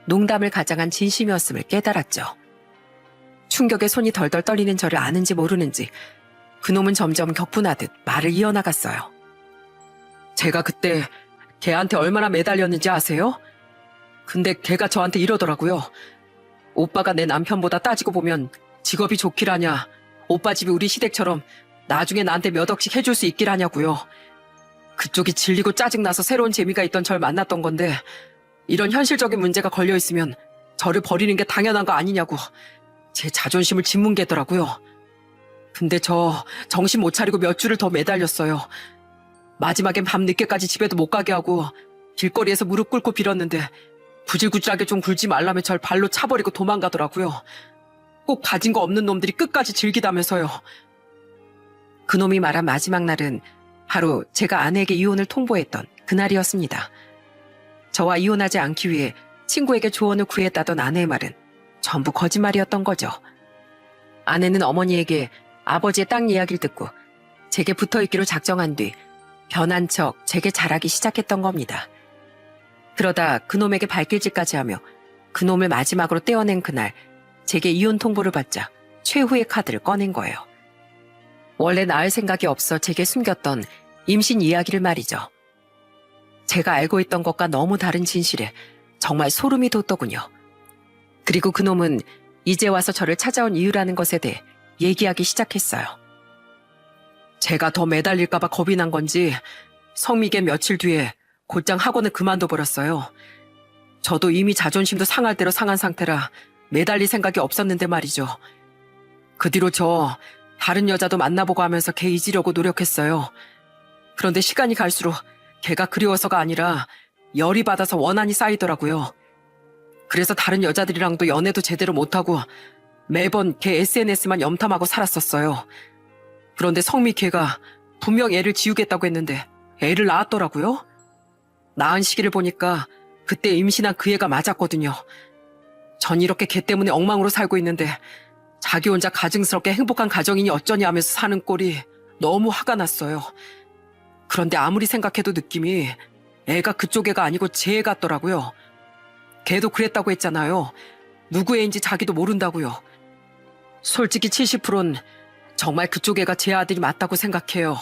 농담을 가장한 진심이었음을 깨달았죠. 충격에 손이 덜덜 떨리는 저를 아는지 모르는지 그놈은 점점 격분하듯 말을 이어나갔어요. 제가 그때 걔한테 얼마나 매달렸는지 아세요? 근데 걔가 저한테 이러더라고요. 오빠가 내 남편보다 따지고 보면 직업이 좋기라냐. 오빠 집이 우리 시댁처럼 나중에 나한테 몇 억씩 해줄 수 있기라냐고요. 그쪽이 질리고 짜증나서 새로운 재미가 있던 절 만났던 건데 이런 현실적인 문제가 걸려있으면 저를 버리는 게 당연한 거 아니냐고 제 자존심을 짓뭉개더라고요. 근데 저 정신 못 차리고 몇 주를 더 매달렸어요. 마지막엔 밤 늦게까지 집에도 못 가게 하고 길거리에서 무릎 꿇고 빌었는데 구질구질하게 좀 굴지 말라며 절 발로 차버리고 도망가더라고요. 꼭 가진 거 없는 놈들이 끝까지 즐기다면서요. 그놈이 말한 마지막 날은 바로 제가 아내에게 이혼을 통보했던 그날이었습니다. 저와 이혼하지 않기 위해 친구에게 조언을 구했다던 아내의 말은 전부 거짓말이었던 거죠. 아내는 어머니에게 아버지의 땅 이야기를 듣고 제게 붙어있기로 작정한 뒤 변한 척 제게 잘하기 시작했던 겁니다. 그러다 그놈에게 발길질까지 하며 그놈을 마지막으로 떼어낸 그날 제게 이혼 통보를 받자 최후의 카드를 꺼낸 거예요. 원래 낳을 생각이 없어 제게 숨겼던 임신 이야기를 말이죠. 제가 알고 있던 것과 너무 다른 진실에 정말 소름이 돋더군요. 그리고 그놈은 이제 와서 저를 찾아온 이유라는 것에 대해 얘기하기 시작했어요. 제가 더 매달릴까봐 겁이 난 건지 성미계 며칠 뒤에 곧장 학원을 그만둬 버렸어요. 저도 이미 자존심도 상할 대로 상한 상태라 매달릴 생각이 없었는데 말이죠. 그 뒤로 저 다른 여자도 만나보고 하면서 걔 잊으려고 노력했어요. 그런데 시간이 갈수록 걔가 그리워서가 아니라 열이 받아서 원한이 쌓이더라고요. 그래서 다른 여자들이랑도 연애도 제대로 못하고 매번 걔 SNS만 염탐하고 살았었어요. 그런데 성미 걔가 분명 애를 지우겠다고 했는데 애를 낳았더라고요. 낳은 시기를 보니까 그때 임신한 그 애가 맞았거든요. 전 이렇게 걔 때문에 엉망으로 살고 있는데 자기 혼자 가증스럽게 행복한 가정이니 어쩌니 하면서 사는 꼴이 너무 화가 났어요. 그런데 아무리 생각해도 느낌이 애가 그쪽 애가 아니고 제 애 같더라고요. 걔도 그랬다고 했잖아요. 누구 애인지 자기도 모른다고요. 솔직히 70%는 정말 그쪽 애가 제 아들이 맞다고 생각해요.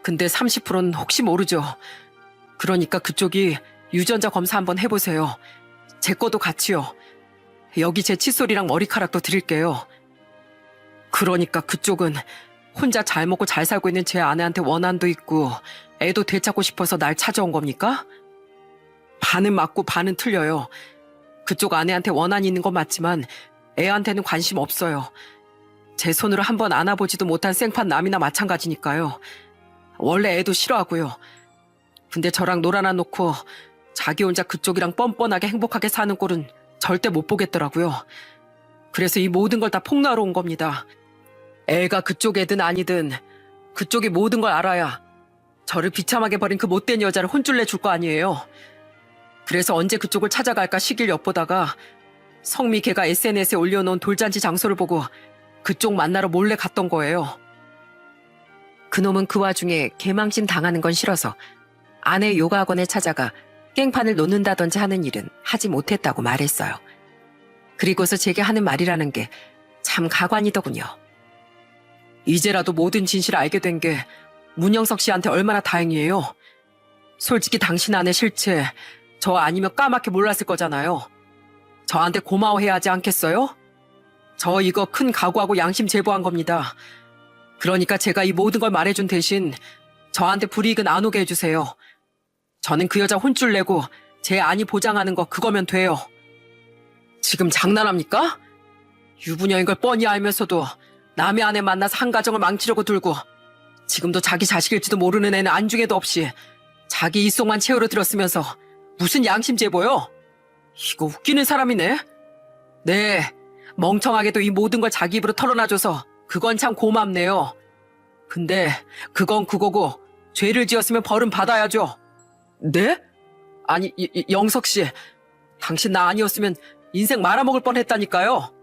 근데 30%는 혹시 모르죠. 그러니까 그쪽이 유전자 검사 한번 해보세요. 제 것도 같이요. 여기 제 칫솔이랑 머리카락도 드릴게요. 그러니까 그쪽은 혼자 잘 먹고 잘 살고 있는 제 아내한테 원한도 있고 애도 되찾고 싶어서 날 찾아온 겁니까? 반은 맞고 반은 틀려요. 그쪽 아내한테 원한이 있는 건 맞지만 애한테는 관심 없어요. 제 손으로 한번 안아보지도 못한 생판 남이나 마찬가지니까요. 원래 애도 싫어하고요. 근데 저랑 놀아나 놓고 자기 혼자 그쪽이랑 뻔뻔하게 행복하게 사는 꼴은 절대 못 보겠더라고요. 그래서 이 모든 걸 다 폭로하러 온 겁니다. 애가 그쪽 애든 아니든 그쪽이 모든 걸 알아야 저를 비참하게 버린 그 못된 여자를 혼쭐 내줄 거 아니에요. 그래서 언제 그쪽을 찾아갈까 시길 엿보다가 성미 걔가 SNS에 올려놓은 돌잔치 장소를 보고 그쪽 만나러 몰래 갔던 거예요. 그놈은 그 와중에 개망신 당하는 건 싫어서 아내 요가 학원에 찾아가 깽판을 놓는다든지 하는 일은 하지 못했다고 말했어요. 그리고서 제게 하는 말이라는 게 참 가관이더군요. 이제라도 모든 진실을 알게 된 게 문영석 씨한테 얼마나 다행이에요. 솔직히 당신 아내 실체 저 아니면 까맣게 몰랐을 거잖아요. 저한테 고마워해야 하지 않겠어요? 저 이거 큰 각오하고 양심 제보한 겁니다. 그러니까 제가 이 모든 걸 말해준 대신 저한테 불이익은 안 오게 해주세요. 저는 그 여자 혼쭐 내고 제 안위 보장하는 거 그거면 돼요. 지금 장난합니까? 유부녀인 걸 뻔히 알면서도 남의 아내 만나서 한 가정을 망치려고 들고 지금도 자기 자식일지도 모르는 애는 안중에도 없이 자기 입속만 채우러 들었으면서 무슨 양심 제보요? 이거 웃기는 사람이네. 네, 멍청하게도 이 모든 걸 자기 입으로 털어놔줘서 그건 참 고맙네요. 근데 그건 그거고 죄를 지었으면 벌은 받아야죠. 네? 아니, 영석 씨, 당신 나 아니었으면 인생 말아먹을 뻔했다니까요.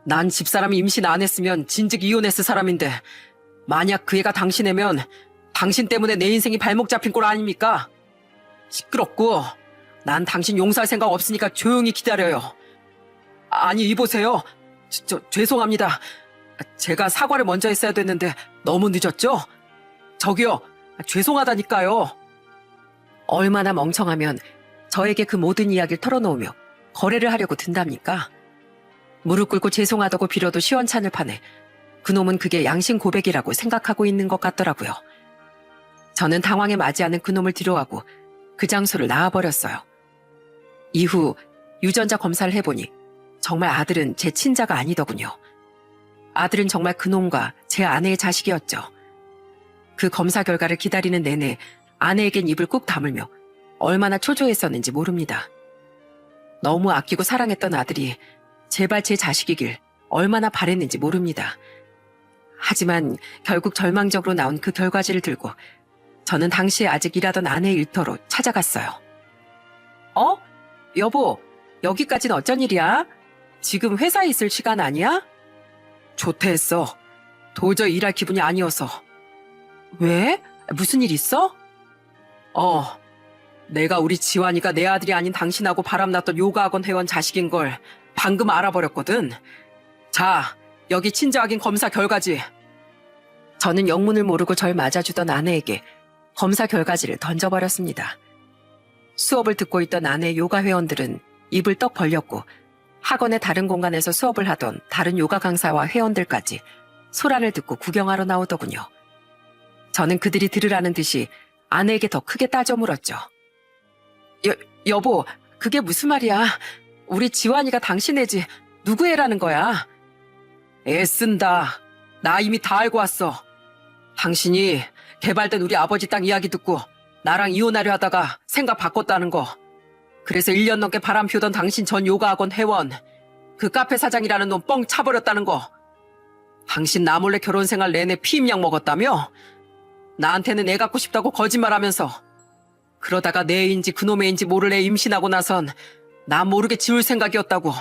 난 집사람이 임신 안 했으면 진즉 이혼했을 사람인데 만약 그 애가 당신 애면 당신 때문에 내 인생이 발목 잡힌 꼴 아닙니까? 시끄럽고 난 당신 용서할 생각 없으니까 조용히 기다려요. 아니 이보세요. 죄송합니다. 제가 사과를 먼저 했어야 됐는데 너무 늦었죠? 저기요. 죄송하다니까요. 얼마나 멍청하면 저에게 그 모든 이야기를 털어놓으며 거래를 하려고 든답니까? 무릎 꿇고 죄송하다고 빌어도 시원찮을 판에 그놈은 그게 양심 고백이라고 생각하고 있는 것 같더라고요. 저는 당황에 맞이하는 그놈을 뒤로하고 그 장소를 나와버렸어요. 이후 유전자 검사를 해보니 정말 아들은 제 친자가 아니더군요. 아들은 정말 그놈과 제 아내의 자식이었죠. 그 검사 결과를 기다리는 내내 아내에겐 입을 꾹 다물며 얼마나 초조했었는지 모릅니다. 너무 아끼고 사랑했던 아들이 제발 제 자식이길 얼마나 바랬는지 모릅니다. 하지만 결국 절망적으로 나온 그 결과지를 들고 저는 당시에 아직 일하던 아내의 일터로 찾아갔어요. 어? 여보, 여기까지는 어쩐 일이야? 지금 회사에 있을 시간 아니야? 조퇴했어. 도저히 일할 기분이 아니어서. 왜? 무슨 일 있어? 내가 우리 지환이가 내 아들이 아닌 당신하고 바람났던 요가학원 회원 자식인 걸 방금 알아버렸거든. 자, 여기 친자 확인 검사 결과지. 저는 영문을 모르고 절 맞아주던 아내에게 검사 결과지를 던져버렸습니다. 수업을 듣고 있던 아내 요가 회원들은 입을 떡 벌렸고 학원의 다른 공간에서 수업을 하던 다른 요가 강사와 회원들까지 소란을 듣고 구경하러 나오더군요. 저는 그들이 들으라는 듯이 아내에게 더 크게 따져 물었죠. 여보, 그게 무슨 말이야? 우리 지환이가 당신 애지 누구 애라는 거야? 애쓴다. 나 이미 다 알고 왔어. 당신이 개발된 우리 아버지 땅 이야기 듣고 나랑 이혼하려 하다가 생각 바꿨다는 거. 그래서 1년 넘게 바람 피우던 당신 전 요가학원 회원, 그 카페 사장이라는 놈 뻥 차버렸다는 거. 당신 나 몰래 결혼 생활 내내 피임약 먹었다며? 나한테는 애 갖고 싶다고 거짓말하면서. 그러다가 내 애인지 그놈의 애인지 모를래 임신하고 나선 나 모르게 지울 생각이었다고.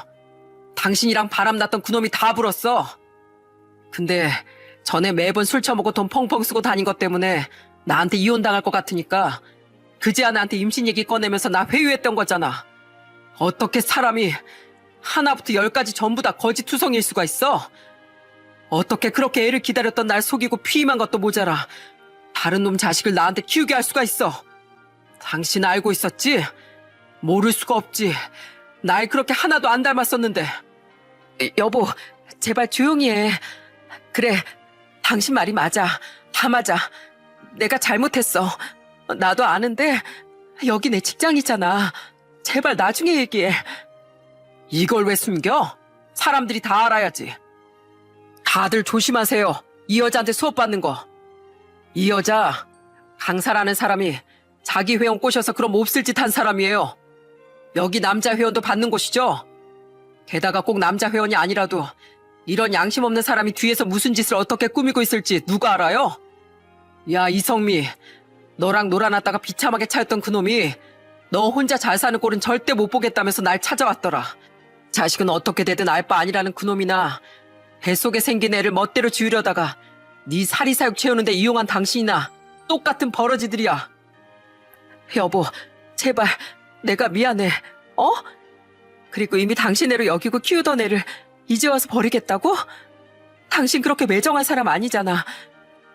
당신이랑 바람났던 그놈이 다 불었어. 근데 전에 매번 술 처먹고 돈 펑펑 쓰고 다닌 것 때문에 나한테 이혼당할 것 같으니까 그제야 나한테 임신 얘기 꺼내면서 나 회유했던 거잖아. 어떻게 사람이 하나부터 10까지 전부 다 거짓투성이일 수가 있어? 어떻게 그렇게 애를 기다렸던 날 속이고 피임한 것도 모자라 다른 놈 자식을 나한테 키우게 할 수가 있어. 당신 알고 있었지? 모를 수가 없지. 날 그렇게 하나도 안 닮았었는데. 여보, 제발 조용히 해. 그래, 당신 말이 맞아. 다 맞아. 내가 잘못했어. 나도 아는데 여기 내 직장이잖아. 제발 나중에 얘기해. 이걸 왜 숨겨? 사람들이 다 알아야지. 다들 조심하세요. 이 여자한테 수업 받는 거. 이 여자 강사라는 사람이 자기 회원 꼬셔서 그럼 몹쓸 짓 한 사람이에요. 여기 남자 회원도 받는 곳이죠? 게다가 꼭 남자 회원이 아니라도 이런 양심 없는 사람이 뒤에서 무슨 짓을 어떻게 꾸미고 있을지 누가 알아요? 야, 이성미, 너랑 놀아놨다가 비참하게 차였던 그놈이 너 혼자 잘 사는 꼴은 절대 못 보겠다면서 날 찾아왔더라. 자식은 어떻게 되든 알 바 아니라는 그놈이나 뱃속에 생긴 애를 멋대로 지우려다가 네 사리사욕 채우는데 이용한 당신이나 똑같은 버러지들이야. 여보, 제발 내가 미안해. 어? 그리고 이미 당신 애로 여기고 키우던 애를 이제 와서 버리겠다고? 당신 그렇게 매정한 사람 아니잖아.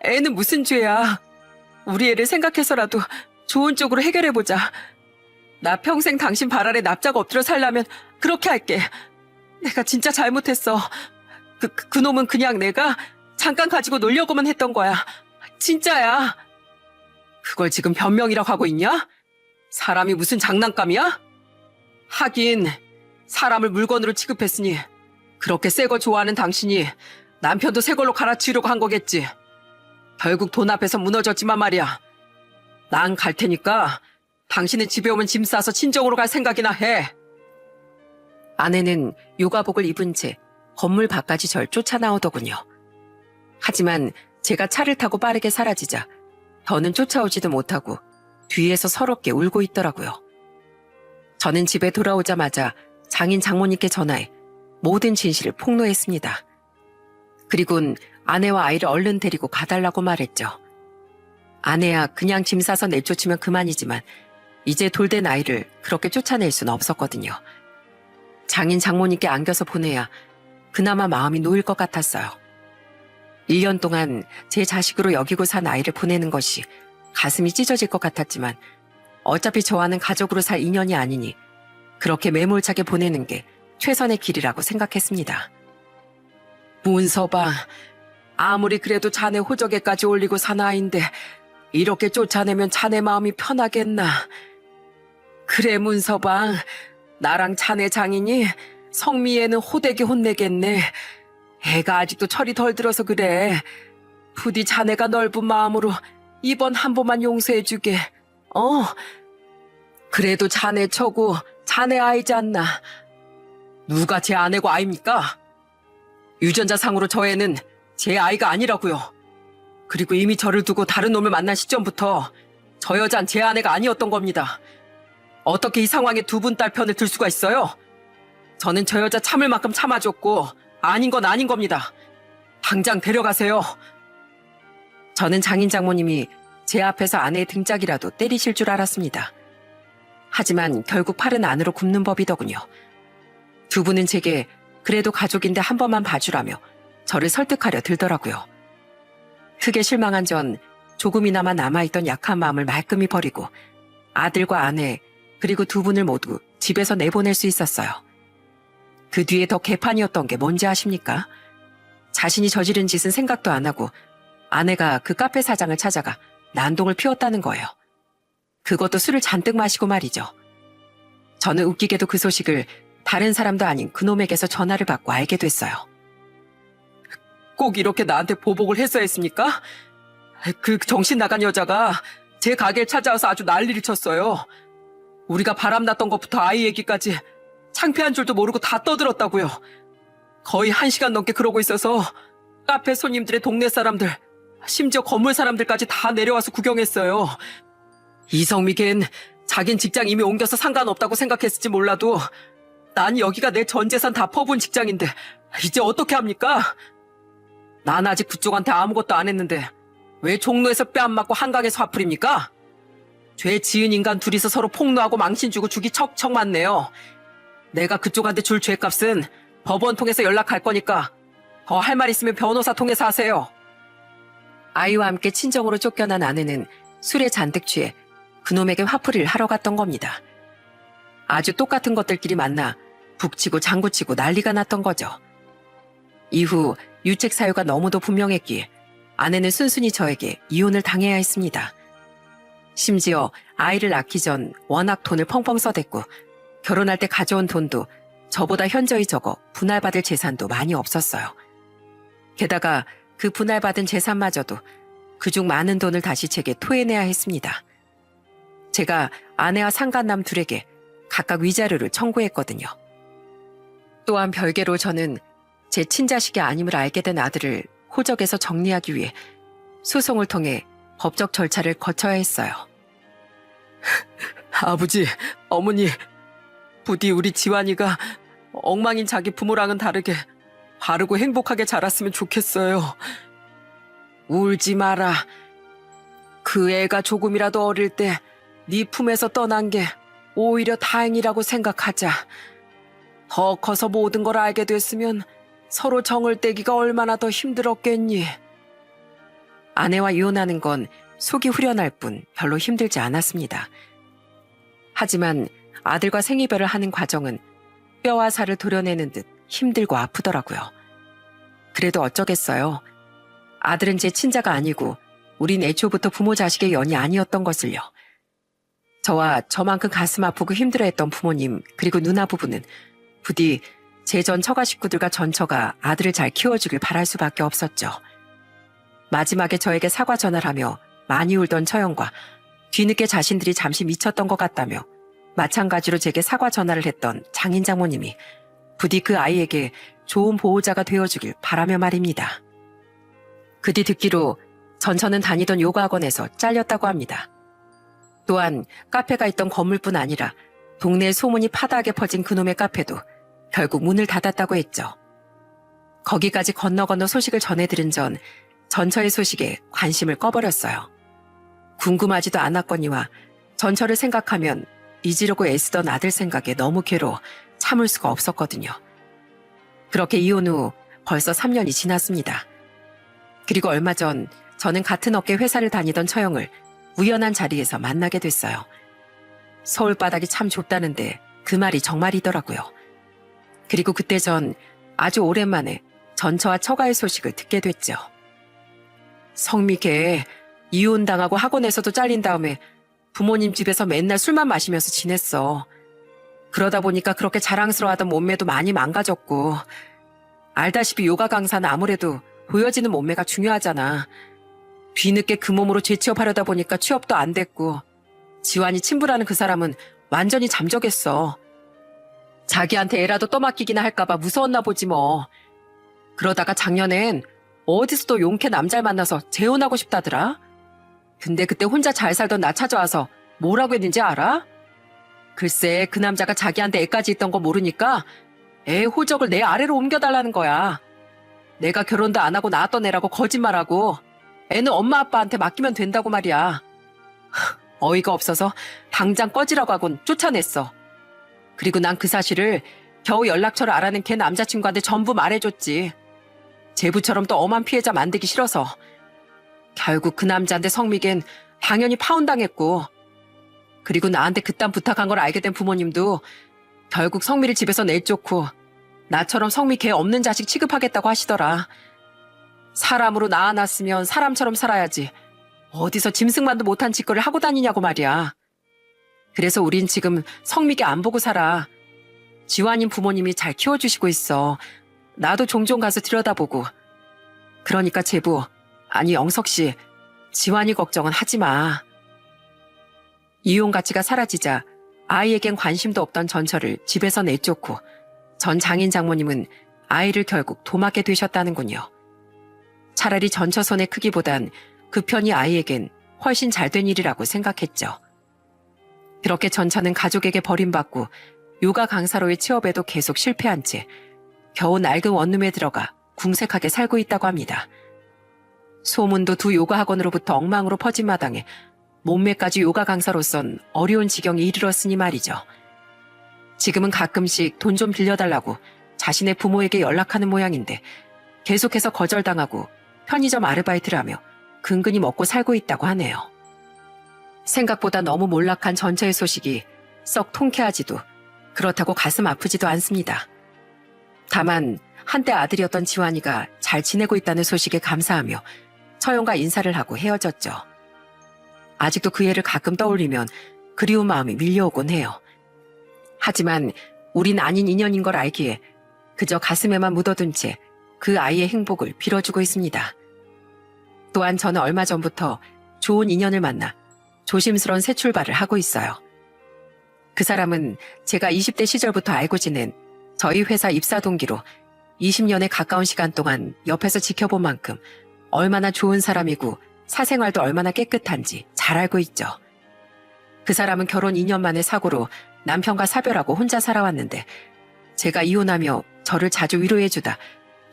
애는 무슨 죄야. 우리 애를 생각해서라도 좋은 쪽으로 해결해보자. 나 평생 당신 발 아래 납작 엎드려 살려면 그렇게 할게. 내가 진짜 잘못했어. 그놈은 그냥 내가 잠깐 가지고 놀려고만 했던 거야. 진짜야. 그걸 지금 변명이라고 하고 있냐? 사람이 무슨 장난감이야? 하긴 사람을 물건으로 취급했으니 그렇게 새 거 좋아하는 당신이 남편도 새 걸로 갈아치우려고 한 거겠지. 결국 돈 앞에서 무너졌지만 말이야. 난 갈 테니까 당신은 집에 오면 짐 싸서 친정으로 갈 생각이나 해. 아내는 요가복을 입은 채 건물 밖까지 절 쫓아나오더군요. 하지만 제가 차를 타고 빠르게 사라지자 더는 쫓아오지도 못하고 뒤에서 서럽게 울고 있더라고요. 저는 집에 돌아오자마자 장인 장모님께 전화해 모든 진실을 폭로했습니다. 그리곤 아내와 아이를 얼른 데리고 가달라고 말했죠. 아내야 그냥 짐 싸서 내쫓으면 그만이지만 이제 돌된 아이를 그렇게 쫓아낼 수는 없었거든요. 장인 장모님께 안겨서 보내야 그나마 마음이 놓일 것 같았어요. 1년 동안 제 자식으로 여기고 산 아이를 보내는 것이 가슴이 찢어질 것 같았지만 어차피 저와는 가족으로 살 인연이 아니니 그렇게 매몰차게 보내는 게 최선의 길이라고 생각했습니다. 문서방, 아무리 그래도 자네 호적에까지 올리고 산 아이인데 이렇게 쫓아내면 자네 마음이 편하겠나. 그래 문서방, 나랑 자네 장인이 성미애는 호되게 혼내겠네. 애가 아직도 철이 덜 들어서 그래. 부디 자네가 넓은 마음으로 이번 한 번만 용서해주게. 그래도 자네 처고 자네 아이지 않나. 누가 제 아내고 아입니까? 유전자상으로 저 애는 제 아이가 아니라고요. 그리고 이미 저를 두고 다른 놈을 만난 시점부터 저 여잔 제 아내가 아니었던 겁니다. 어떻게 이 상황에 두 분 딸 편을 들 수가 있어요? 저는 저 여자 참을 만큼 참아줬고 아닌 건 아닌 겁니다. 당장 데려가세요. 저는 장인 장모님이 제 앞에서 아내의 등짝이라도 때리실 줄 알았습니다. 하지만 결국 팔은 안으로 굽는 법이더군요. 두 분은 제게 그래도 가족인데 한 번만 봐주라며 저를 설득하려 들더라고요. 크게 실망한 전 조금이나마 남아있던 약한 마음을 말끔히 버리고 아들과 아내 그리고 두 분을 모두 집에서 내보낼 수 있었어요. 그 뒤에 더 개판이었던 게 뭔지 아십니까? 자신이 저지른 짓은 생각도 안 하고 아내가 그 카페 사장을 찾아가 난동을 피웠다는 거예요. 그것도 술을 잔뜩 마시고 말이죠. 저는 웃기게도 그 소식을 다른 사람도 아닌 그놈에게서 전화를 받고 알게 됐어요. 꼭 이렇게 나한테 보복을 했어야 했습니까? 그 정신 나간 여자가 제 가게에 찾아와서 아주 난리를 쳤어요. 우리가 바람났던 것부터 아이 얘기까지 창피한 줄도 모르고 다 떠들었다고요. 거의 1시간 넘게 그러고 있어서 카페 손님들의 동네 사람들, 심지어 건물 사람들까지 다 내려와서 구경했어요. 이성미 걘 자긴 직장 이미 옮겨서 상관없다고 생각했을지 몰라도 난 여기가 내 전 재산 다 퍼부은 직장인데 이제 어떻게 합니까? 난 아직 그쪽한테 아무것도 안 했는데 왜 종로에서 뺨 맞고 한강에서 화풀입니까? 죄 지은 인간 둘이서 서로 폭로하고 망신 주고 죽이 척척 맞네요. 내가 그쪽한테 줄 죄값은 법원 통해서 연락할 거니까 더 할 말 있으면 변호사 통해서 하세요. 아이와 함께 친정으로 쫓겨난 아내는 술에 잔뜩 취해 그놈에게 화풀이를 하러 갔던 겁니다. 아주 똑같은 것들끼리 만나 북치고 장구치고 난리가 났던 거죠. 이후 유책 사유가 너무도 분명했기에 아내는 순순히 저에게 이혼을 당해야 했습니다. 심지어 아이를 낳기 전 워낙 돈을 펑펑 써댔고 결혼할 때 가져온 돈도 저보다 현저히 적어 분할받을 재산도 많이 없었어요. 게다가 그 분할받은 재산마저도 그중 많은 돈을 다시 제게 토해내야 했습니다. 제가 아내와 상간남 둘에게 각각 위자료를 청구했거든요. 또한 별개로 저는 제 친자식이 아님을 알게 된 아들을 호적에서 정리하기 위해 소송을 통해 법적 절차를 거쳐야 했어요. 아버지, 어머니, 부디 우리 지환이가 엉망인 자기 부모랑은 다르게 바르고 행복하게 자랐으면 좋겠어요. 울지 마라. 그 애가 조금이라도 어릴 때 네 품에서 떠난 게 오히려 다행이라고 생각하자. 더 커서 모든 걸 알게 됐으면 서로 정을 떼기가 얼마나 더 힘들었겠니. 아내와 이혼하는 건 속이 후련할 뿐 별로 힘들지 않았습니다. 하지만 아들과 생이별을 하는 과정은 뼈와 살을 도려내는 듯 힘들고 아프더라고요. 그래도 어쩌겠어요. 아들은 제 친자가 아니고 우린 애초부터 부모 자식의 연이 아니었던 것을요. 저와 저만큼 가슴 아프고 힘들어했던 부모님 그리고 누나 부부는 부디 제 전 처가 식구들과 전처가 아들을 잘 키워주길 바랄 수밖에 없었죠. 마지막에 저에게 사과 전화를 하며 많이 울던 처형과 뒤늦게 자신들이 잠시 미쳤던 것 같다며 마찬가지로 제게 사과 전화를 했던 장인 장모님이 부디 그 아이에게 좋은 보호자가 되어주길 바라며 말입니다. 그 뒤 듣기로 전처는 다니던 요가 학원에서 잘렸다고 합니다. 또한 카페가 있던 건물뿐 아니라 동네에 소문이 파다하게 퍼진 그놈의 카페도 결국 문을 닫았다고 했죠. 거기까지 건너 소식을 전해들은 전 전처의 소식에 관심을 꺼버렸어요. 궁금하지도 않았거니와 전처를 생각하면 잊으려고 애쓰던 아들 생각에 너무 괴로워 참을 수가 없었거든요. 그렇게 이혼 후 벌써 3년이 지났습니다. 그리고 얼마 전 저는 같은 업계 회사를 다니던 처형을 우연한 자리에서 만나게 됐어요. 서울 바닥이 참 좁다는데 그 말이 정말이더라고요. 그리고 그때 전 아주 오랜만에 전처와 처가의 소식을 듣게 됐죠. 성미 걔 이혼당하고 학원에서도 잘린 다음에 부모님 집에서 맨날 술만 마시면서 지냈어. 그러다 보니까 그렇게 자랑스러워하던 몸매도 많이 망가졌고 알다시피 요가 강사는 아무래도 보여지는 몸매가 중요하잖아. 뒤늦게 그 몸으로 재취업하려다 보니까 취업도 안 됐고 지환이 친부라는 그 사람은 완전히 잠적했어. 자기한테 애라도 떠맡기기나 할까봐 무서웠나 보지 뭐. 그러다가 작년엔 어디서 또 용케 남자를 만나서 재혼하고 싶다더라. 근데 그때 혼자 잘 살던 나 찾아와서 뭐라고 했는지 알아? 글쎄 그 남자가 자기한테 애까지 있던 거 모르니까 애 호적을 내 아래로 옮겨달라는 거야. 내가 결혼도 안 하고 낳았던 애라고 거짓말하고 애는 엄마 아빠한테 맡기면 된다고 말이야. 어이가 없어서 당장 꺼지라고 하곤 쫓아냈어. 그리고 난 그 사실을 겨우 연락처를 알아낸 걔 남자친구한테 전부 말해줬지. 제부처럼 또 엄한 피해자 만들기 싫어서. 결국 그 남자한테 성미겐 당연히 파혼당했고 그리고 나한테 그딴 부탁한 걸 알게 된 부모님도 결국 성미를 집에서 내쫓고 나처럼 성미 걔 없는 자식 취급하겠다고 하시더라. 사람으로 낳아놨으면 사람처럼 살아야지. 어디서 짐승만도 못한 짓거리를 하고 다니냐고 말이야. 그래서 우린 지금 성미게 안 보고 살아. 지환님 부모님이 잘 키워주시고 있어. 나도 종종 가서 들여다보고. 그러니까 제부, 아니 영석 씨, 지환이 걱정은 하지 마. 이용 가치가 사라지자 아이에겐 관심도 없던 전처를 집에서 내쫓고 전 장인 장모님은 아이를 결국 도맡게 되셨다는군요. 차라리 전처 손의 크기보단 그 편이 아이에겐 훨씬 잘된 일이라고 생각했죠. 그렇게 전처는 가족에게 버림받고 요가 강사로의 취업에도 계속 실패한 채 겨우 낡은 원룸에 들어가 궁색하게 살고 있다고 합니다. 소문도 두 요가 학원으로부터 엉망으로 퍼진 마당에 몸매까지 요가 강사로선 어려운 지경에 이르렀으니 말이죠. 지금은 가끔씩 돈 좀 빌려달라고 자신의 부모에게 연락하는 모양인데 계속해서 거절당하고 편의점 아르바이트를 하며 근근히 먹고 살고 있다고 하네요. 생각보다 너무 몰락한 전처의 소식이 썩 통쾌하지도 그렇다고 가슴 아프지도 않습니다. 다만 한때 아들이었던 지환이가 잘 지내고 있다는 소식에 감사하며 처형과 인사를 하고 헤어졌죠. 아직도 그 애를 가끔 떠올리면 그리운 마음이 밀려오곤 해요. 하지만 우린 아닌 인연인 걸 알기에 그저 가슴에만 묻어둔 채 그 아이의 행복을 빌어주고 있습니다. 또한 저는 얼마 전부터 좋은 인연을 만나 조심스러운 새 출발을 하고 있어요. 그 사람은 제가 20대 시절부터 알고 지낸 저희 회사 입사 동기로 20년에 가까운 시간 동안 옆에서 지켜본 만큼 얼마나 좋은 사람이고 사생활도 얼마나 깨끗한지 잘 알고 있죠. 그 사람은 결혼 2년 만에 사고로 남편과 사별하고 혼자 살아왔는데 제가 이혼하며 저를 자주 위로해주다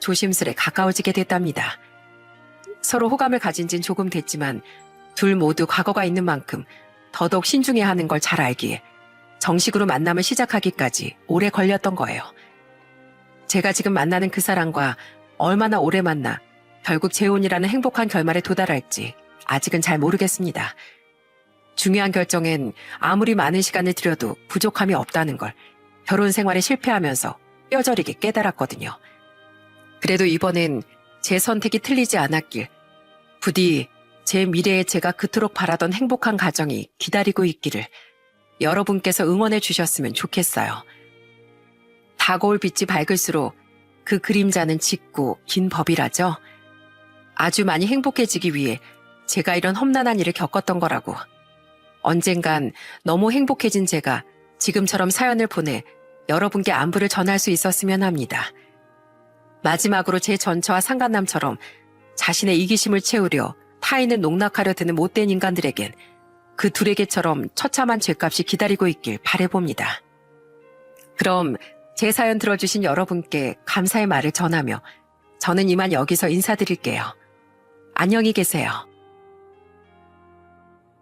조심스레 가까워지게 됐답니다. 서로 호감을 가진 지는 조금 됐지만 둘 모두 과거가 있는 만큼 더더욱 신중해야 하는 걸 잘 알기에 정식으로 만남을 시작하기까지 오래 걸렸던 거예요. 제가 지금 만나는 그 사람과 얼마나 오래 만나 결국 재혼이라는 행복한 결말에 도달할지 아직은 잘 모르겠습니다. 중요한 결정엔 아무리 많은 시간을 들여도 부족함이 없다는 걸 결혼 생활에 실패하면서 뼈저리게 깨달았거든요. 그래도 이번엔 제 선택이 틀리지 않았길, 부디 제 미래에 제가 그토록 바라던 행복한 가정이 기다리고 있기를 여러분께서 응원해 주셨으면 좋겠어요. 다가올 빛이 밝을수록 그 그림자는 짙고 긴 법이라죠. 아주 많이 행복해지기 위해 제가 이런 험난한 일을 겪었던 거라고. 언젠간 너무 행복해진 제가 지금처럼 사연을 보내 여러분께 안부를 전할 수 있었으면 합니다. 마지막으로 제 전처와 상간남처럼 자신의 이기심을 채우려 타인을 농락하려 드는 못된 인간들에겐 그 둘에게처럼 처참한 죗값이 기다리고 있길 바라봅니다. 그럼 제 사연 들어주신 여러분께 감사의 말을 전하며 저는 이만 여기서 인사드릴게요. 안녕히 계세요.